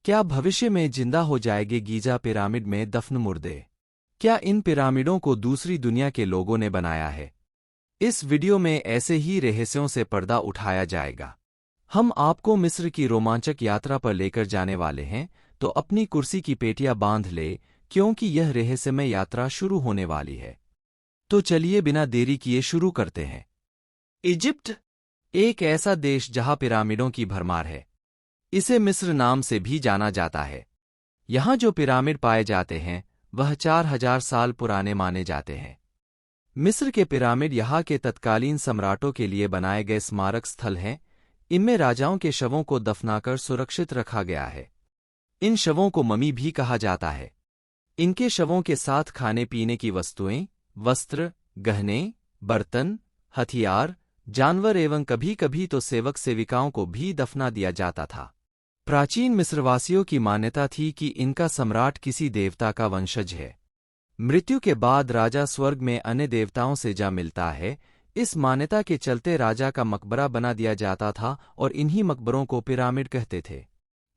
क्या भविष्य में जिंदा हो जाएंगे गीजा पिरामिड में दफन मुर्दे? क्या इन पिरामिडों को दूसरी दुनिया के लोगों ने बनाया है? इस वीडियो में ऐसे ही रहस्यों से पर्दा उठाया जाएगा। हम आपको मिस्र की रोमांचक यात्रा पर लेकर जाने वाले हैं, तो अपनी कुर्सी की पेटियां बांध ले, क्योंकि यह रहस्यमय यात्रा शुरू होने वाली है। तो चलिए बिना देरी किए शुरू करते हैं। इजिप्ट एक ऐसा देश जहां पिरामिडों की भरमार है। इसे मिस्र नाम से भी जाना जाता है। यहाँ जो पिरामिड पाए जाते हैं वह 4000 साल पुराने माने जाते हैं। मिस्र के पिरामिड यहाँ के तत्कालीन सम्राटों के लिए बनाए गए स्मारक स्थल हैं। इनमें राजाओं के शवों को दफनाकर सुरक्षित रखा गया है। इन शवों को ममी भी कहा जाता है। इनके शवों के साथ खाने पीने की वस्तुएं, वस्त्र, गहने, बर्तन, हथियार, जानवर एवं कभी कभी तो सेवक सेविकाओं को भी दफना दिया जाता था। प्राचीन मिस्रवासियों की मान्यता थी कि इनका सम्राट किसी देवता का वंशज है। मृत्यु के बाद राजा स्वर्ग में अन्य देवताओं से जा मिलता है। इस मान्यता के चलते राजा का मकबरा बना दिया जाता था और इन्हीं मकबरों को पिरामिड कहते थे।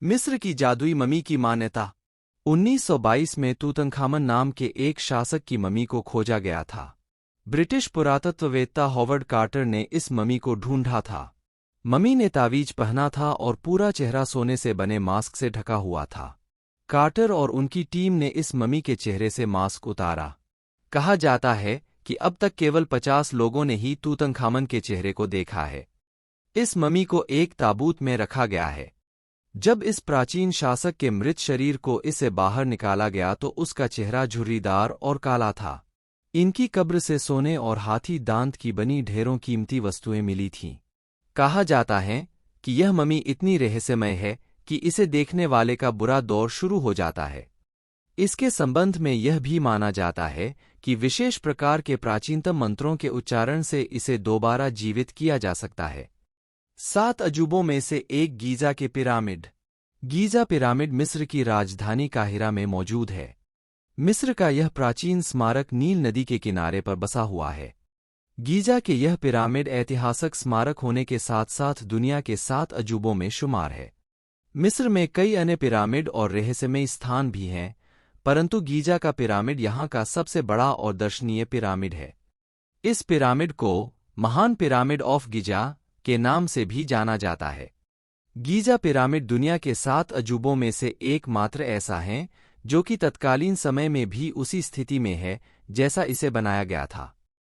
मिस्र की जादुई ममी की मान्यता। 1922 में तूतनखामन नाम के एक शासक की ममी को खोजा गया था। ब्रिटिश पुरातत्ववेत्ता हॉवर्ड कार्टर ने इस ममी को ढूंढा था। ममी ने तावीज पहना था और पूरा चेहरा सोने से बने मास्क से ढका हुआ था। कार्टर और उनकी टीम ने इस ममी के चेहरे से मास्क उतारा। कहा जाता है कि अब तक केवल 50 लोगों ने ही तूतनखामन के चेहरे को देखा है। इस ममी को एक ताबूत में रखा गया है। जब इस प्राचीन शासक के मृत शरीर को इससे बाहर निकाला गया तो उसका चेहरा झुर्रीदार और काला था। इनकी कब्र से सोने और हाथी दांत की बनी ढेरों कीमती वस्तुएं मिली थीं। कहा जाता है कि यह ममी इतनी रहस्यमय है कि इसे देखने वाले का बुरा दौर शुरू हो जाता है। इसके संबंध में यह भी माना जाता है कि विशेष प्रकार के प्राचीनतम मंत्रों के उच्चारण से इसे दोबारा जीवित किया जा सकता है। 7 अजूबों में से एक गीजा के पिरामिड। गीजा पिरामिड मिस्र की राजधानी काहिरा में मौजूद है। मिस्र का यह प्राचीन स्मारक नील नदी के किनारे पर बसा हुआ है। गीजा के यह पिरामिड ऐतिहासिक स्मारक होने के साथ साथ दुनिया के 7 अजूबों में शुमार है। मिस्र में कई अन्य पिरामिड और रहस्यमय स्थान भी हैं, परंतु गीजा का पिरामिड यहाँ का सबसे बड़ा और दर्शनीय पिरामिड है। इस पिरामिड को महान पिरामिड ऑफ गीजा के नाम से भी जाना जाता है। गीजा पिरामिड दुनिया के 7 अजूबों में से एकमात्र ऐसा है जो कि तत्कालीन समय में भी उसी स्थिति में है जैसा इसे बनाया गया था।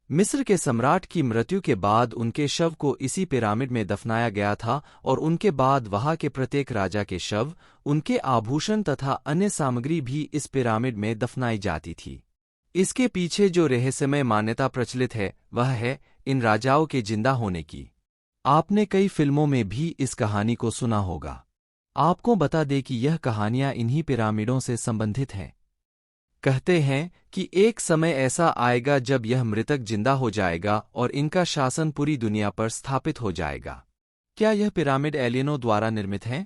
मिस्र के सम्राट की मृत्यु के बाद उनके शव को इसी पिरामिड में दफनाया गया था और उनके बाद वहां के प्रत्येक राजा के शव, उनके आभूषण तथा अन्य सामग्री भी इस पिरामिड में दफनाई जाती थी। इसके पीछे जो रहस्यमय मान्यता प्रचलित है वह है इन राजाओं के जिंदा होने की। आपने कई फिल्मों में भी इस कहानी को सुना होगा। आपको बता दें कि यह कहानियां इन्हीं पिरामिडों से संबंधित हैं। कहते हैं कि एक समय ऐसा आएगा जब यह मृतक जिंदा हो जाएगा और इनका शासन पूरी दुनिया पर स्थापित हो जाएगा। क्या यह पिरामिड एलियनों द्वारा निर्मित हैं?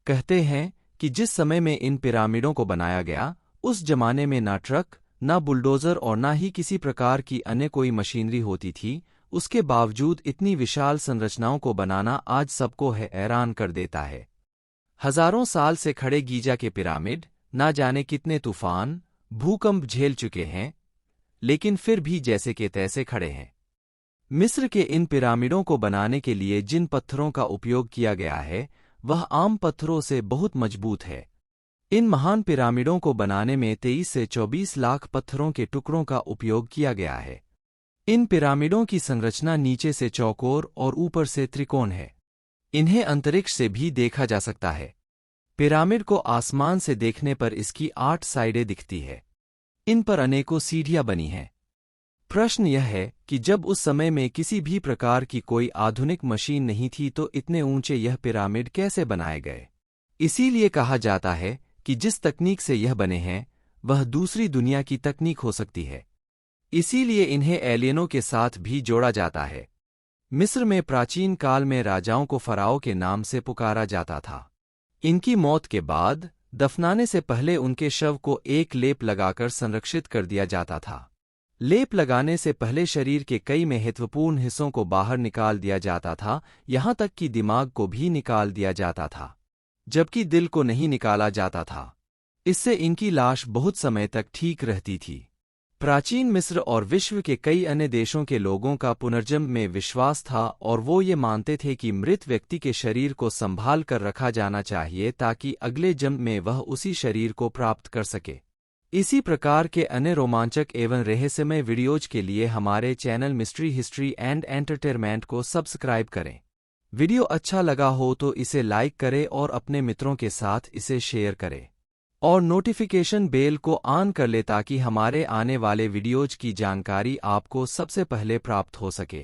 कहते हैं कि जिस समय में इन पिरामिडों को बनाया गया, उस जमाने में ना ट्रक, ना बुलडोजर और ना ही किसी प्रकार की अन्य कोई मशीनरी होती थी। उसके बावजूद इतनी विशाल संरचनाओं को बनाना आज सबको हैरान कर देता है। हजारों साल से खड़े गीजा के पिरामिड ना जाने कितने तूफान, भूकंप झेल चुके हैं, लेकिन फिर भी जैसे के तैसे खड़े हैं। मिस्र के इन पिरामिडों को बनाने के लिए जिन पत्थरों का उपयोग किया गया है वह आम पत्थरों से बहुत मजबूत है। इन महान पिरामिडों को बनाने में 23 से 24 लाख पत्थरों के टुकड़ों का उपयोग किया गया है। इन पिरामिडों की संरचना नीचे से चौकोर और ऊपर से त्रिकोण है। इन्हें अंतरिक्ष से भी देखा जा सकता है। पिरामिड को आसमान से देखने पर इसकी 8 साइडें दिखती है। इन पर अनेकों सीढ़ियां बनी हैं। प्रश्न यह है कि जब उस समय में किसी भी प्रकार की कोई आधुनिक मशीन नहीं थी तो इतने ऊंचे यह पिरामिड कैसे बनाए गए? इसीलिए कहा जाता है कि जिस तकनीक से यह बने हैं वह दूसरी दुनिया की तकनीक हो सकती है। इसीलिए इन्हें एलियनों के साथ भी जोड़ा जाता है। मिस्र में प्राचीन काल में राजाओं को फराओ के नाम से पुकारा जाता था। इनकी मौत के बाद दफनाने से पहले उनके शव को एक लेप लगाकर संरक्षित कर दिया जाता था। लेप लगाने से पहले शरीर के कई महत्वपूर्ण हिस्सों को बाहर निकाल दिया जाता था, यहाँ तक कि दिमाग को भी निकाल दिया जाता था। जबकि दिल को नहीं निकाला जाता था। इससे इनकी लाश बहुत समय तक ठीक रहती थी। प्राचीन मिस्र और विश्व के कई अन्य देशों के लोगों का पुनर्जन्म में विश्वास था और वो ये मानते थे कि मृत व्यक्ति के शरीर को संभाल कर रखा जाना चाहिए ताकि अगले जन्म में वह उसी शरीर को प्राप्त कर सके। इसी प्रकार के अन्य रोमांचक एवं रहस्यमय वीडियोज के लिए हमारे channel mystery history and entertainment को सब्सक्राइब करें। वीडियो अच्छा लगा हो तो इसे लाइक करें और अपने मित्रों के साथ इसे शेयर करें और नोटिफिकेशन बेल को ऑन कर ले ताकि हमारे आने वाले वीडियोज की जानकारी आपको सबसे पहले प्राप्त हो सके।